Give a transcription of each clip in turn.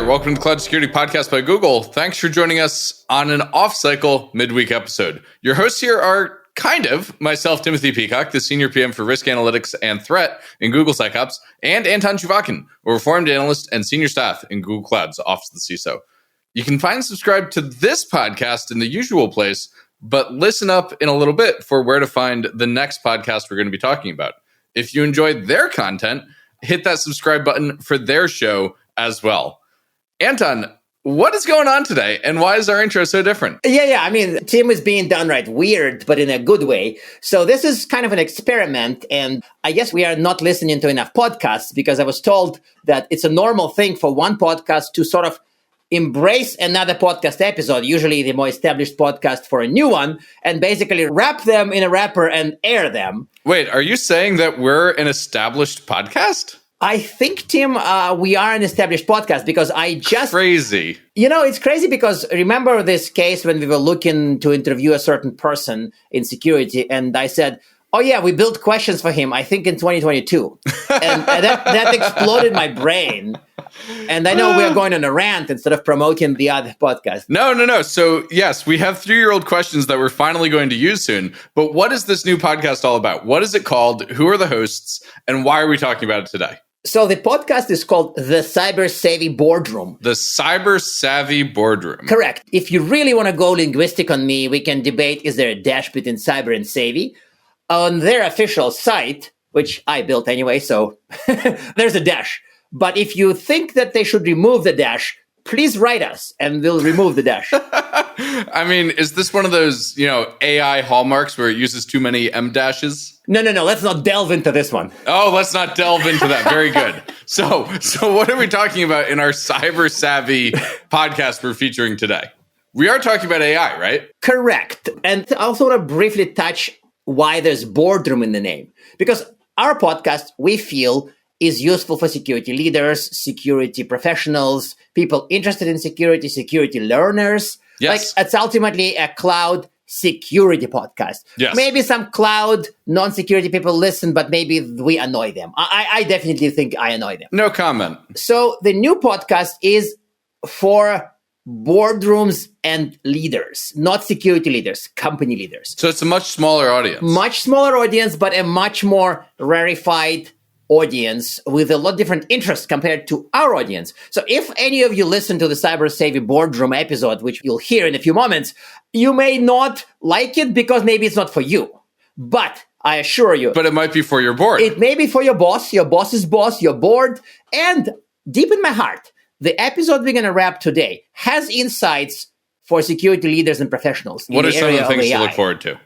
there. Welcome to the Cloud Security Podcast by Google. Thanks for joining us on an off-cycle midweek episode. Your hosts here are kind of myself, Timothy Peacock, the Senior PM for Risk Analytics and Threat in Google SecOps, and Anton Chuvakin, a Reformed Analyst and Senior Staff in Google Cloud's Office of the CISO. You can find and subscribe to this podcast in the usual place, but listen up in a little bit for where to find the next podcast we're going to be talking about. If you enjoyed their content, hit that subscribe button for their show as well. Anton, what is going on today, and why is our intro so different? Yeah. I mean, Tim is being downright weird, but in a good way. So this is kind of an experiment, and I guess we are not listening to enough podcasts because I was told that it's a normal thing for one podcast to sort of embrace another podcast episode, usually the more established podcast for a new one, and basically wrap them in a wrapper and air them. Wait, are you saying that we're an established podcast? I think, Tim, we are an established podcast because I just... Crazy. You know, it's crazy because remember this case when we were looking to interview a certain person in security, and I said, oh yeah, we built questions for him, I think in 2022. and that exploded my brain. And I know we're going on a rant instead of promoting the other podcast. No. So yes, we have 3-year-old questions that we're finally going to use soon. But what is this new podcast all about? What is it called? Who are the hosts? And why are we talking about it today? So the podcast is called The Cyber Savvy Boardroom. The Cyber Savvy Boardroom. Correct. If you really want to go linguistic on me, we can debate, is there a dash between cyber and savvy? On their official site, which I built anyway, so there's a dash. But if you think that they should remove the dash, please write us and we'll remove the dash. I mean, is this one of those, AI hallmarks where it uses too many M dashes? No. Let's not delve into this one. Oh, let's not delve into that. Very good. So what are we talking about in our cyber savvy podcast we're featuring today? We are talking about AI, right? Correct. And I also want to briefly touch why there's boardroom in the name. Because our podcast, we feel, is useful for security leaders, security professionals, people interested in security, security learners. Yes. Like, it's ultimately a cloud security podcast. Yes. Maybe some cloud non-security people listen, but maybe we annoy them. I definitely think I annoy them. No comment. So the new podcast is for boardrooms and leaders, not security leaders, company leaders. So it's a much smaller audience. Much smaller audience, but a much more rarefied audience with a lot different interests compared to our audience. So if any of you listen to the Cyber Savvy Boardroom episode, which you'll hear in a few moments, you may not like it because maybe it's not for you. But I assure you. But it might be for your board. It may be for your boss's boss, your board. And deep in my heart, the episode we're going to wrap today has insights for security leaders and professionals. What are some of the things to look forward to?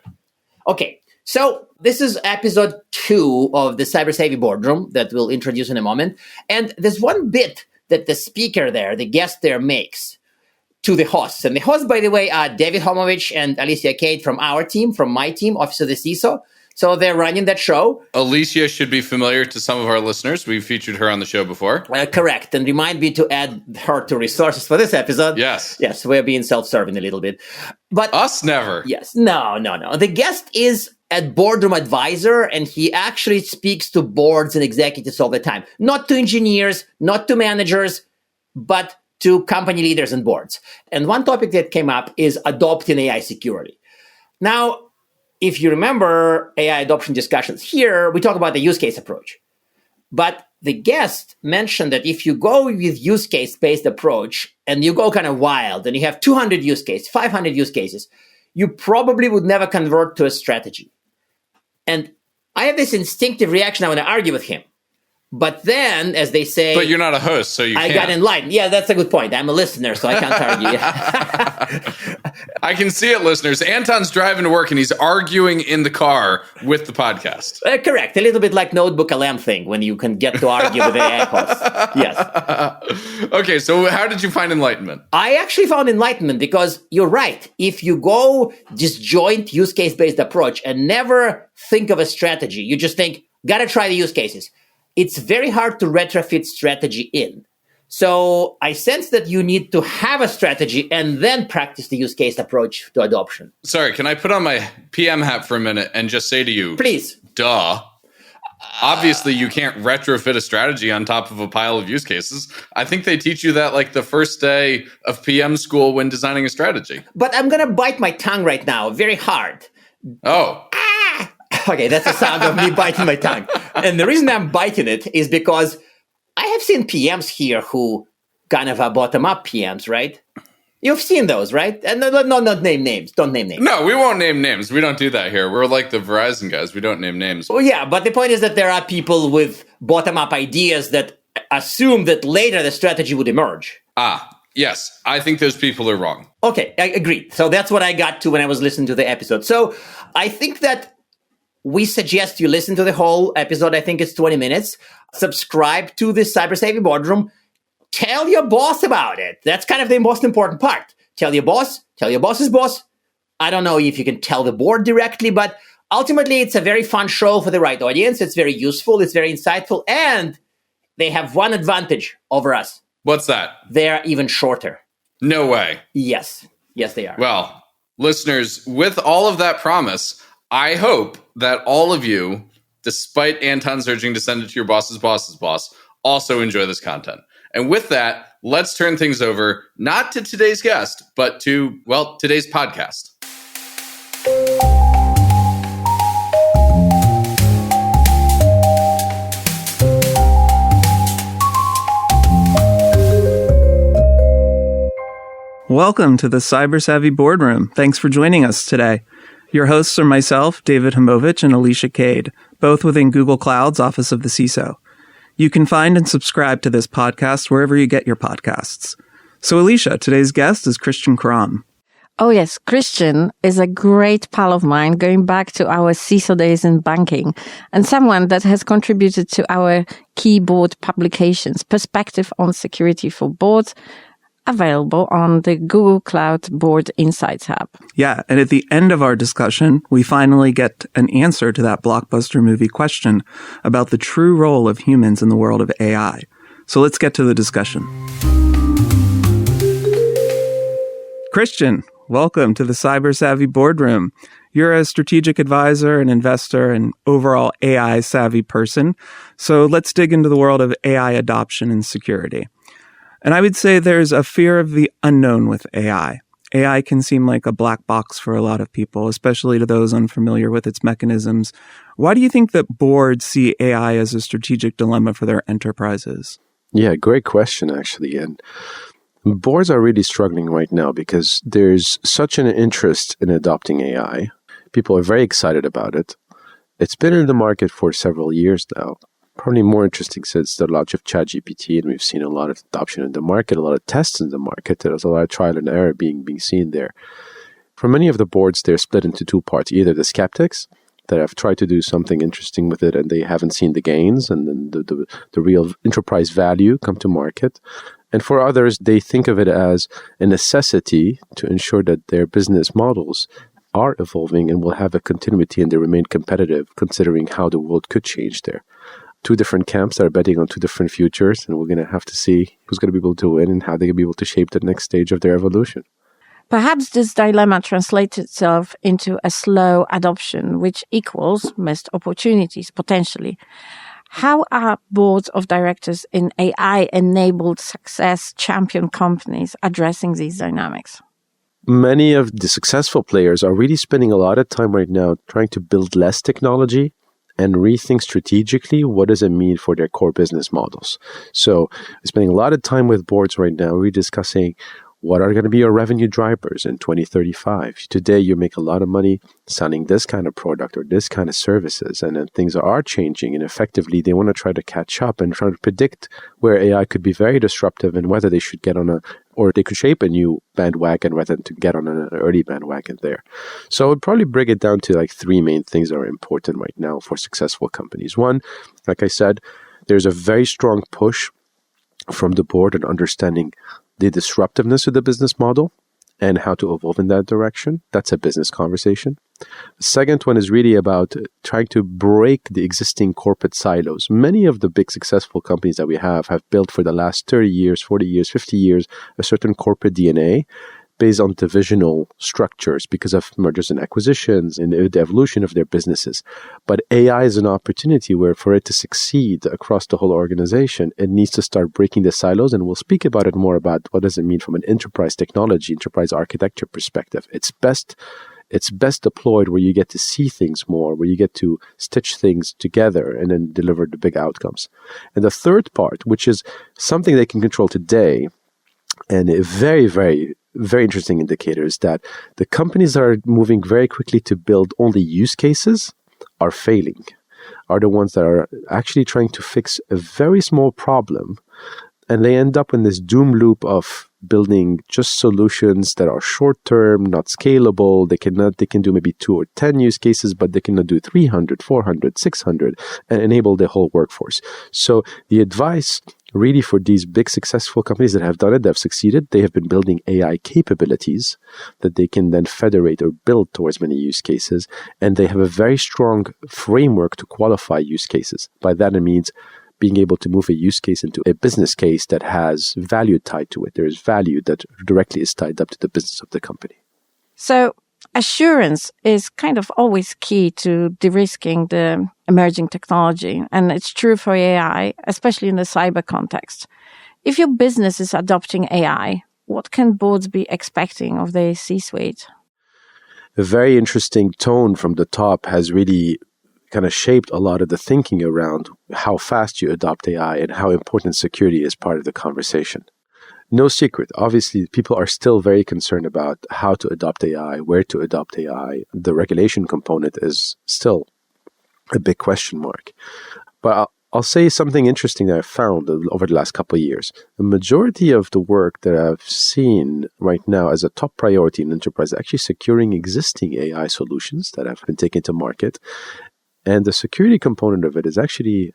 Okay. So this is episode 2 of the Cyber Savvy Boardroom that we'll introduce in a moment. And there's one bit that the speaker there, the guest there, makes to the hosts. And the hosts, by the way, are David Homovich and Alicia Cade from our team, from my team, Office of the CISO. So they're running that show. Alicia should be familiar to some of our listeners. We've featured her on the show before. Correct. And remind me to add her to resources for this episode. Yes, we're being self-serving a little bit. But us never. Yes. No. The guest is a boardroom advisor, and he actually speaks to boards and executives all the time. Not to engineers, not to managers, but to company leaders and boards. And one topic that came up is adopting AI security. Now, if you remember AI adoption discussions here, we talk about the use case approach. But the guest mentioned that if you go with use case-based approach and you go kind of wild and you have 200 use cases, 500 use cases, you probably would never convert to a strategy. And I have this instinctive reaction. I want to argue with him. But then, as they say... But you're not a host, so you can't. I got enlightened. Yeah, that's a good point. I'm a listener, so I can't argue. I can see it, listeners. Anton's driving to work, and he's arguing in the car with the podcast. Correct. A little bit like Notebook LM thing, when you can get to argue with AI hosts. Yes. Okay, so how did you find enlightenment? I actually found enlightenment because you're right. If you go disjoint use case-based approach and never think of a strategy, you just think, got to try the use cases. It's very hard to retrofit strategy in. So I sense that you need to have a strategy and then practice the use case approach to adoption. Sorry, can I put on my PM hat for a minute and just say to you, please. Duh. Obviously, you can't retrofit a strategy on top of a pile of use cases. I think they teach you that like the first day of PM school when designing a strategy. But I'm going to bite my tongue right now, very hard. Oh. Okay, that's the sound of me biting my tongue. And the reason I'm biting it is because I have seen PMs here who kind of are bottom-up PMs, right? You've seen those, right? And not name names. Don't name names. No, we won't name names. We don't do that here. We're like the Verizon guys. We don't name names. Well, yeah, but the point is that there are people with bottom-up ideas that assume that later the strategy would emerge. Yes. I think those people are wrong. Okay, I agree. So that's what I got to when I was listening to the episode. So I think that we suggest you listen to the whole episode. I think it's 20 minutes. Subscribe to the Cyber Savvy Boardroom. Tell your boss about it. That's kind of the most important part. Tell your boss, tell your boss's boss. I don't know if you can tell the board directly, but ultimately it's a very fun show for the right audience. It's very useful. It's very insightful. And they have one advantage over us. What's that? They're even shorter. No way. Yes. Yes, they are. Well, listeners, with all of that promise, I hope that all of you, despite Anton's urging to send it to your boss's boss's boss, also enjoy this content. And with that, let's turn things over, not to today's guest, but to, well, today's podcast. Welcome to the Cyber Savvy Boardroom. Thanks for joining us today. Your hosts are myself, David Hamovich, and Alicia Cade, both within Google Cloud's Office of the CISO. You can find and subscribe to this podcast wherever you get your podcasts. So, Alicia, today's guest is Christian Kram. Oh, yes. Christian is a great pal of mine going back to our CISO days in banking and someone that has contributed to our key board publications, Perspective on Security for Boards, available on the Google Cloud Board Insights app. Yeah, and at the end of our discussion, we finally get an answer to that blockbuster movie question about the true role of humans in the world of AI. So let's get to the discussion. Christian, welcome to the Cyber Savvy Boardroom. You're a strategic advisor, an investor, and overall AI savvy person. So let's dig into the world of AI adoption and security. And I would say there's a fear of the unknown with AI. AI can seem like a black box for a lot of people, especially to those unfamiliar with its mechanisms. Why do you think that boards see AI as a strategic dilemma for their enterprises? Yeah, great question, actually. And boards are really struggling right now because there's such an interest in adopting AI. People are very excited about it. It's been in the market for several years now. Probably more interesting since the launch of ChatGPT, and we've seen a lot of adoption in the market, a lot of tests in the market. There's a lot of trial and error being seen there. For many of the boards, they're split into two parts. Either the skeptics that have tried to do something interesting with it and they haven't seen the gains and then the real enterprise value come to market. And for others, they think of it as a necessity to ensure that their business models are evolving and will have a continuity and they remain competitive considering how the world could change there. Two different camps that are betting on two different futures, and we're going to have to see who's going to be able to win and how they're going to be able to shape the next stage of their evolution. Perhaps this dilemma translates itself into a slow adoption, which equals missed opportunities, potentially. How are boards of directors in AI-enabled success champion companies addressing these dynamics? Many of the successful players are really spending a lot of time right now trying to build less technology and rethink strategically what does it mean for their core business models. So spending a lot of time with boards right now, we're discussing what are going to be your revenue drivers in 2035. Today, you make a lot of money selling this kind of product or this kind of services, and then things are changing, and effectively, they want to try to catch up and try to predict where AI could be very disruptive and whether they should get on or they could shape a new bandwagon rather than to get on an early bandwagon there. So I would probably break it down to like three main things that are important right now for successful companies. One, like I said, there's a very strong push from the board in understanding the disruptiveness of the business model and how to evolve in that direction. That's a business conversation. The second one is really about trying to break the existing corporate silos. Many of the big successful companies that we have built for the last 30 years, 40 years, 50 years, a certain corporate DNA based on divisional structures because of mergers and acquisitions and the evolution of their businesses. But AI is an opportunity where for it to succeed across the whole organization, it needs to start breaking the silos. And we'll speak about it more about what does it mean from an enterprise technology, enterprise architecture perspective. It's best deployed where you get to see things more, where you get to stitch things together and then deliver the big outcomes. And the third part, which is something they can control today, and a very, very, very interesting indicator, is that the companies that are moving very quickly to build only use cases are failing, are the ones that are actually trying to fix a very small problem. And they end up in this doom loop of building just solutions that are short-term, not scalable. They can do maybe 2 or 10 use cases, but they cannot do 300, 400, 600 and enable the whole workforce. So the advice really for these big successful companies that have done it, that have succeeded, they have been building AI capabilities that they can then federate or build towards many use cases. And they have a very strong framework to qualify use cases. By that it means being able to move a use case into a business case that has value tied to it. There is value that directly is tied up to the business of the company. So assurance is kind of always key to de-risking the emerging technology. And it's true for AI, especially in the cyber context. If your business is adopting AI, what can boards be expecting of the C-suite? A very interesting tone from the top has really kind of shaped a lot of the thinking around how fast you adopt AI and how important security is part of the conversation. No secret, obviously, people are still very concerned about how to adopt AI, where to adopt AI. The regulation component is still a big question mark. But I'll say something interesting that I've found over the last couple of years. The majority of the work that I've seen right now as a top priority in enterprise is actually securing existing AI solutions that have been taken to market. And the security component of it is actually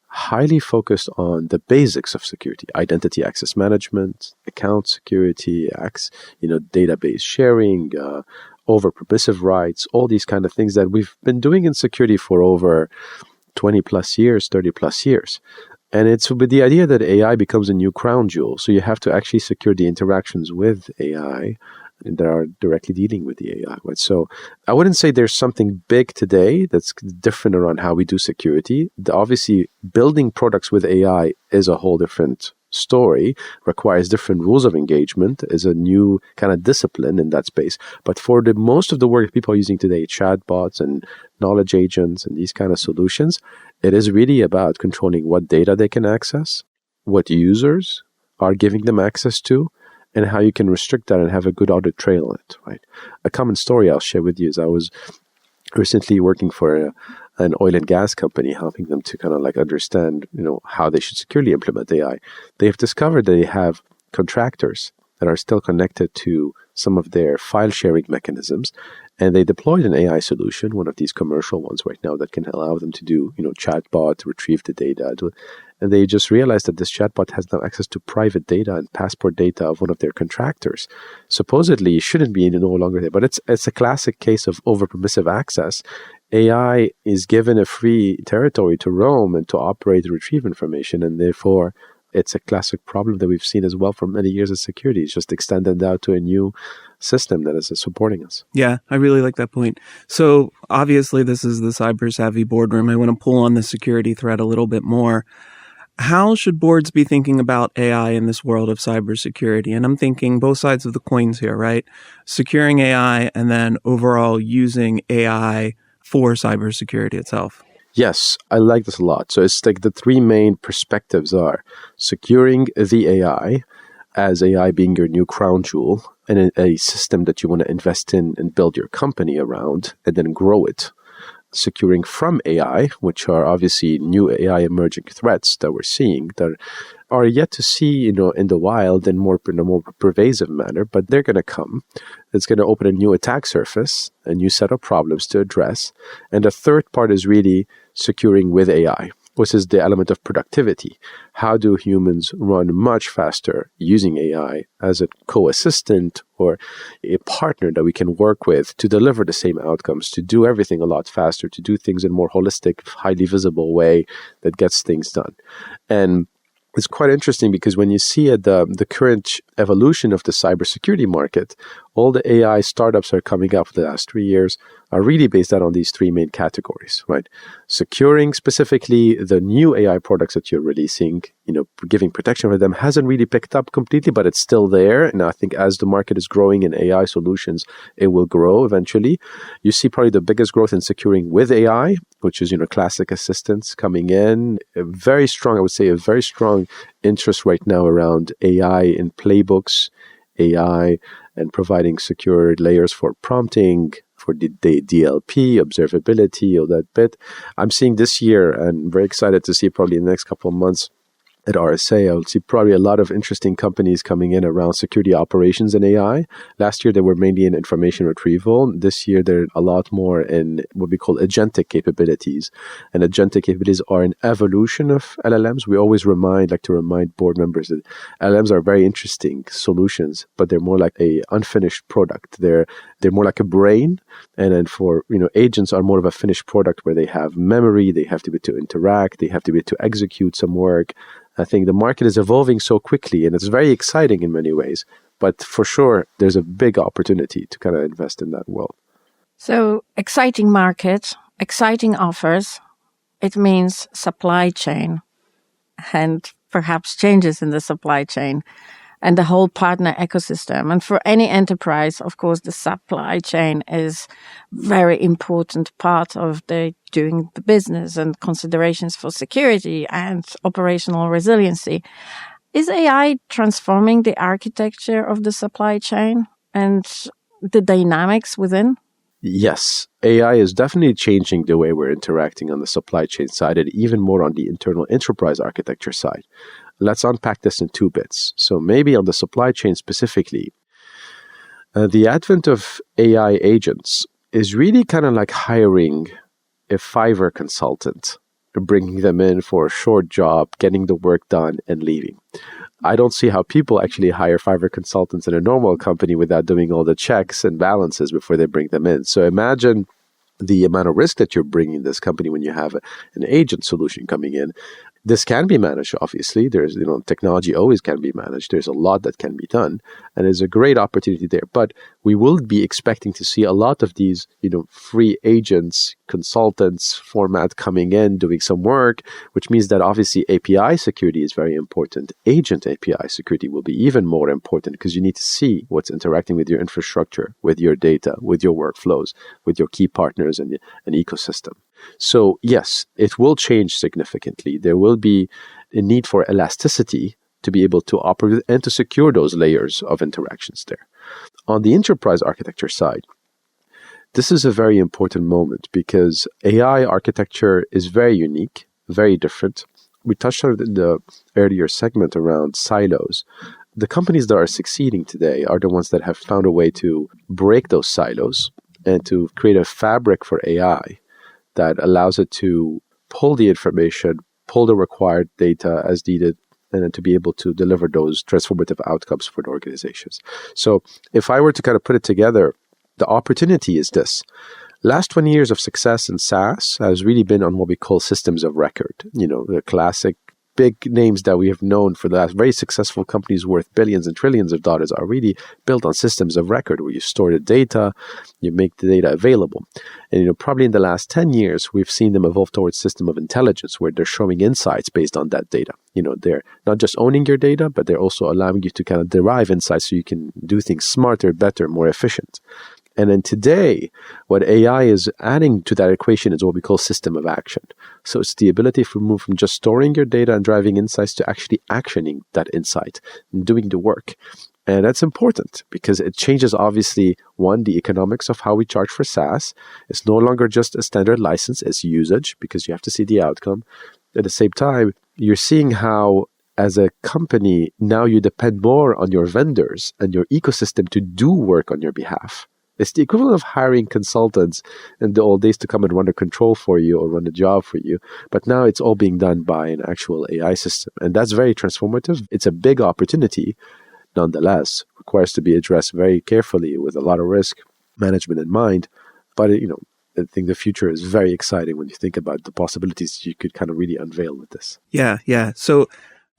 highly focused on the basics of security: identity access management, account security, database sharing, over permissive rights, all these kind of things that we've been doing in security for over 20 plus years, 30 plus years. And it's with the idea that AI becomes a new crown jewel. So you have to actually secure the interactions with AI that are directly dealing with the AI. Right? So I wouldn't say there's something big today that's different around how we do security. Obviously, building products with AI is a whole different story, requires different rules of engagement, is a new kind of discipline in that space. But for the most of the work that people are using today, chatbots and knowledge agents and these kind of solutions, it is really about controlling what data they can access, what users are giving them access to, and how you can restrict that and have a good audit trail on it, right? A common story I'll share with you is I was recently working for an oil and gas company, helping them to kind of like understand, how they should securely implement AI. They have discovered that they have contractors that are still connected to some of their file sharing mechanisms. And they deployed an AI solution, one of these commercial ones right now that can allow them to do, chatbot, retrieve the data. And they just realized that this chatbot has now access to private data and passport data of one of their contractors. Supposedly, it shouldn't be no longer there, but it's a classic case of over-permissive access. AI is given a free territory to roam and to operate and retrieve information, and therefore it's a classic problem that we've seen as well for many years of security. It's just extended out to a new system that is supporting us. Yeah, I really like that point. So obviously this is the Cyber Savvy Boardroom. I want to pull on the security thread a little bit more. How should boards be thinking about AI in this world of cybersecurity? And I'm thinking both sides of the coins here, right? Securing AI and then overall using AI for cybersecurity itself. Yes, I like this a lot. So it's like the three main perspectives are securing the AI, as AI being your new crown jewel, and a system that you want to invest in and build your company around and then grow it. Securing from AI, which are obviously new AI emerging threats that we're seeing that are yet to see, in the wild and in a more pervasive manner, but they're going to come. It's going to open a new attack surface, a new set of problems to address. And the third part is really securing with AI, which is the element of productivity. How do humans run much faster using AI as a co-assistant or a partner that we can work with to deliver the same outcomes, to do everything a lot faster, to do things in a more holistic, highly visible way that gets things done. And it's quite interesting because when you see the current evolution of the cybersecurity market, all the AI startups are coming up the last 3 years are really based out on these three main categories, right? Securing specifically the new AI products that you're releasing, giving protection for them hasn't really picked up completely, but it's still there. And I think as the market is growing in AI solutions, it will grow eventually. You see probably the biggest growth in securing with AI, which is, classic assistants coming in. A very strong interest right now around AI in playbooks, AI and providing secure layers for prompting, for the DLP, observability, all that bit. I'm seeing this year, and very excited to see probably in the next couple of months at RSA, I'll see probably a lot of interesting companies coming in around security operations and AI. Last year, they were mainly in information retrieval. This year, they're a lot more in what we call agentic capabilities. And agentic capabilities are an evolution of LLMs. We always like to remind board members that LLMs are very interesting solutions, but they're more like a unfinished product. They're more like a brain. And then for, agents are more of a finished product where they have memory, they have to be able to interact, they have to be able to execute some work. I think the market is evolving so quickly and it's very exciting in many ways, but for sure, there's a big opportunity to kind of invest in that world. So exciting market, exciting offers. It means supply chain and perhaps changes in the supply chain and the whole partner ecosystem. And for any enterprise, of course, the supply chain is very important part of doing the business and considerations for security and operational resiliency. Is AI transforming the architecture of the supply chain and the dynamics within? Yes, AI is definitely changing the way we're interacting on the supply chain side and even more on the internal enterprise architecture side. Let's unpack this in two bits. So maybe on the supply chain specifically, the advent of AI agents is really kind of like hiring a Fiverr consultant, bringing them in for a short job, getting the work done and leaving. I don't see how people actually hire Fiverr consultants in a normal company without doing all the checks and balances before they bring them in. So imagine the amount of risk that you're bringing this company when you have an agent solution coming in. This can be managed, obviously. There's, technology always can be managed. There's a lot that can be done, and there's a great opportunity there. But we will be expecting to see a lot of these, free agents, consultants format coming in, doing some work, which means that obviously API security is very important. Agent API security will be even more important because you need to see what's interacting with your infrastructure, with your data, with your workflows, with your key partners and an ecosystem. So yes, it will change significantly. There will be a need for elasticity to be able to operate and to secure those layers of interactions there. On the enterprise architecture side, this is a very important moment because AI architecture is very unique, very different. We touched on it in the earlier segment around silos. The companies that are succeeding today are the ones that have found a way to break those silos and to create a fabric for AI that allows it to pull the information, pull the required data as needed, and then to be able to deliver those transformative outcomes for the organizations. So if I were to kind of put it together, the opportunity is this. Last 20 years of success in SaaS has really been on what we call systems of record. The classic big names that we have known for the last, very successful companies worth billions and trillions of dollars are really built on systems of record where you store the data, you make the data available. And, probably in the last 10 years, we've seen them evolve towards system of intelligence where they're showing insights based on that data. They're not just owning your data, but they're also allowing you to kind of derive insights so you can do things smarter, better, more efficient. And then today, what AI is adding to that equation is what we call system of action. So it's the ability to move from just storing your data and driving insights to actually actioning that insight and doing the work. And that's important because it changes, obviously, one, the economics of how we charge for SaaS. It's no longer just a standard license, it's usage because you have to see the outcome. At the same time, you're seeing how as a company, now you depend more on your vendors and your ecosystem to do work on your behalf. It's the equivalent of hiring consultants in the old days to come and run a control for you or run a job for you. But now it's all being done by an actual AI system. And that's very transformative. It's a big opportunity. Nonetheless, requires to be addressed very carefully with a lot of risk management in mind. But, I think the future is very exciting when you think about the possibilities you could kind of really unveil with this. Yeah. So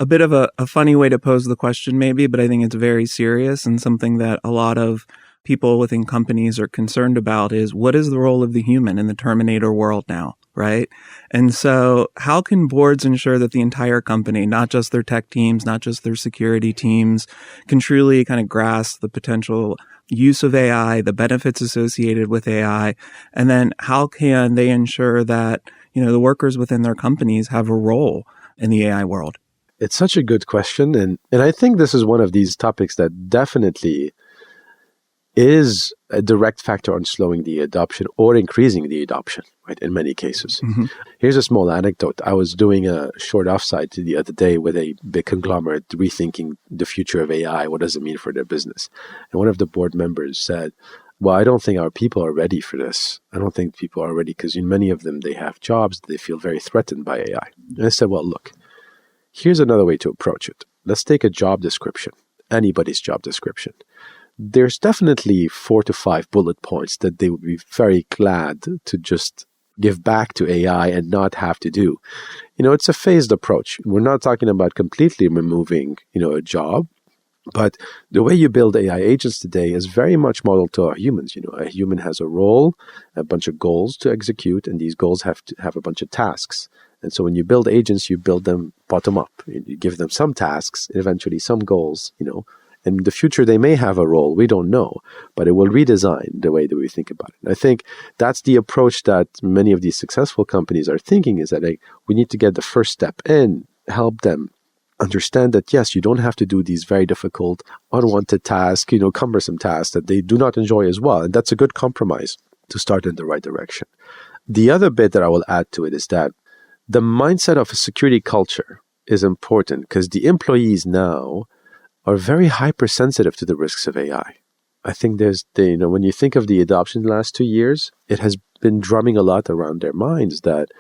a bit of a funny way to pose the question maybe, but I think it's very serious and something that a lot of people within companies are concerned about is what is the role of the human in the Terminator world now, right? And so how can boards ensure that the entire company, not just their tech teams, not just their security teams, can truly kind of grasp the potential use of AI, the benefits associated with AI, and then how can they ensure that, the workers within their companies have a role in the AI world? It's such a good question. And I think this is one of these topics that definitely is a direct factor on slowing the adoption or increasing the adoption, right, in many cases. Mm-hmm. Here's a small anecdote. I was doing a short offsite the other day with a big conglomerate rethinking the future of AI. What does it mean for their business? And one of the board members said, well, I don't think our people are ready for this. I don't think people are ready because in many of them, they have jobs. They feel very threatened by AI. And I said, well, look, here's another way to approach it. Let's take a job description, anybody's job description. There's definitely 4 to 5 bullet points that they would be very glad to just give back to AI and not have to do. It's a phased approach. We're not talking about completely removing, a job, but the way you build AI agents today is very much modeled to our humans. A human has a role, a bunch of goals to execute, and these goals have to have a bunch of tasks. And so when you build agents, you build them bottom up. You give them some tasks, eventually some goals, In the future, they may have a role. We don't know, but it will redesign the way that we think about it. And I think that's the approach that many of these successful companies are thinking is that we need to get the first step in, help them understand that, yes, you don't have to do these very difficult, unwanted tasks, cumbersome tasks that they do not enjoy as well. And that's a good compromise to start in the right direction. The other bit that I will add to it is that the mindset of a security culture is important because the employees now are very hypersensitive to the risks of AI. I think when you think of the adoption in the last 2 years, it has been drumming a lot around their minds that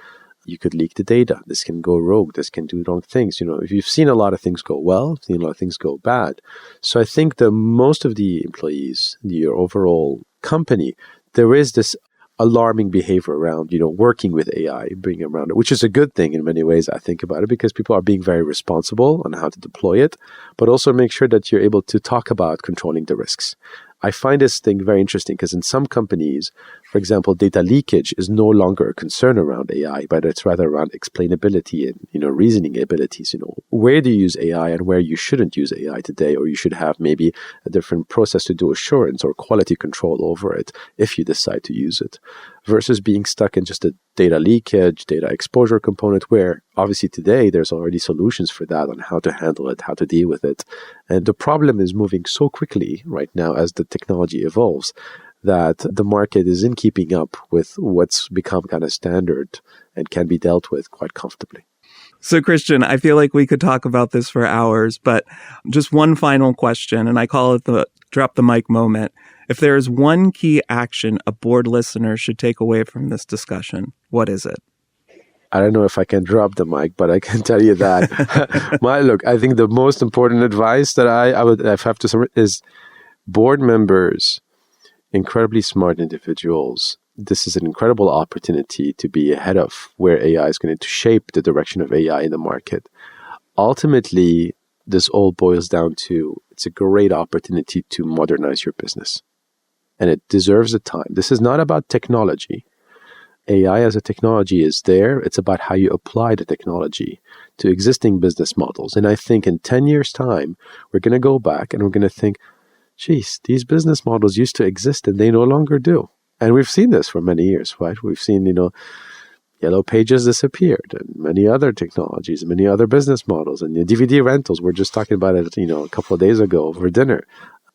you could leak the data. This can go rogue. This can do wrong things. If you've seen a lot of things go well, seen a lot of things go bad. So I think that most of the employees, your overall company, there is this alarming behavior around, working with AI, being around it, which is a good thing in many ways, I think about it, because people are being very responsible on how to deploy it, but also make sure that you're able to talk about controlling the risks. I find this thing very interesting because in some companies, for example, data leakage is no longer a concern around AI, but it's rather around explainability and, reasoning abilities. Where do you use AI and where you shouldn't use AI today, or you should have maybe a different process to do assurance or quality control over it if you decide to use it, versus being stuck in just a data leakage, data exposure component, where obviously today there's already solutions for that on how to handle it, how to deal with it. And the problem is moving so quickly right now as the technology evolves that the market isn't keeping up with what's become kind of standard and can be dealt with quite comfortably. So, Christian, I feel like we could talk about this for hours, but just one final question, and I call it the drop the mic moment. If there is one key action a board listener should take away from this discussion, what is it? I don't know if I can drop the mic, but I can tell you that. Look, I think the most important advice that I have to summarize is board members, incredibly smart individuals. This is an incredible opportunity to be ahead of where AI is going to shape the direction of AI in the market. Ultimately, this all boils down to it's a great opportunity to modernize your business. And it deserves the time. This is not about technology. AI as a technology is there. It's about how you apply the technology to existing business models. And I think in 10 years' time, we're going to go back and we're going to think, geez, these business models used to exist and they no longer do. And we've seen this for many years, right? We've seen, Yellow Pages disappeared and many other technologies, many other business models, and DVD rentals. We're just talking about it, a couple of days ago over dinner.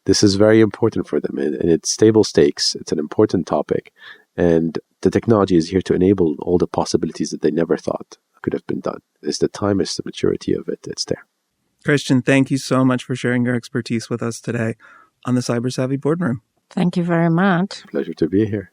This is very important for them, and it's table stakes. It's an important topic, and the technology is here to enable all the possibilities that they never thought could have been done. It's the time, it's the maturity of it. It's there. Christian, thank you so much for sharing your expertise with us today on the Cyber Savvy Boardroom. Thank you very much. Pleasure to be here.